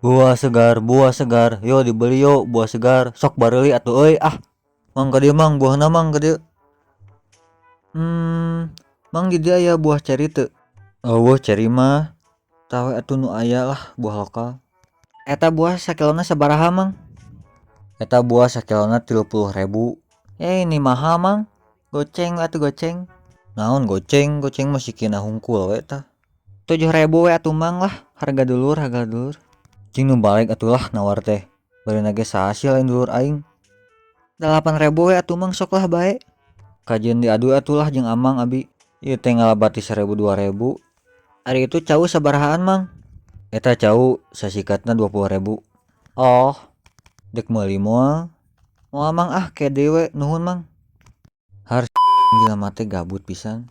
Buah segar, yo dibeli yo buah segar, sok bareli atuh euy ah. Mang ka dieu mang buahna mang ka dieu. Mang di dieu aya buah ceri teu? Eueuh ceri mah tah we atuh nu aya lah buah lokal. Eta buah sakilona sabaraha mang? Eta buah sakilona 30.000. Ini mahal mang. Goceng atuh goceng. Naon goceng? Goceng mah sikina hungkul we tah. 7.000 we atuh mang lah, harga dulur, harga dulur. Cing nu balik atuh lah nawar teh. Bari ge sahasil lain dulur aing. 8.000 we atuh mang sok lah bae. Kajian diadu atuh lah jeung amang abi. Ieu teh ngalabati 1.000 2.000. Ari itu cau sabarahaan mang? Eta cau sasikatna 20.000. Oh, dek meuli moal. Moal mang ah kede we nuhun mang. Har jelema teh gabut pisan.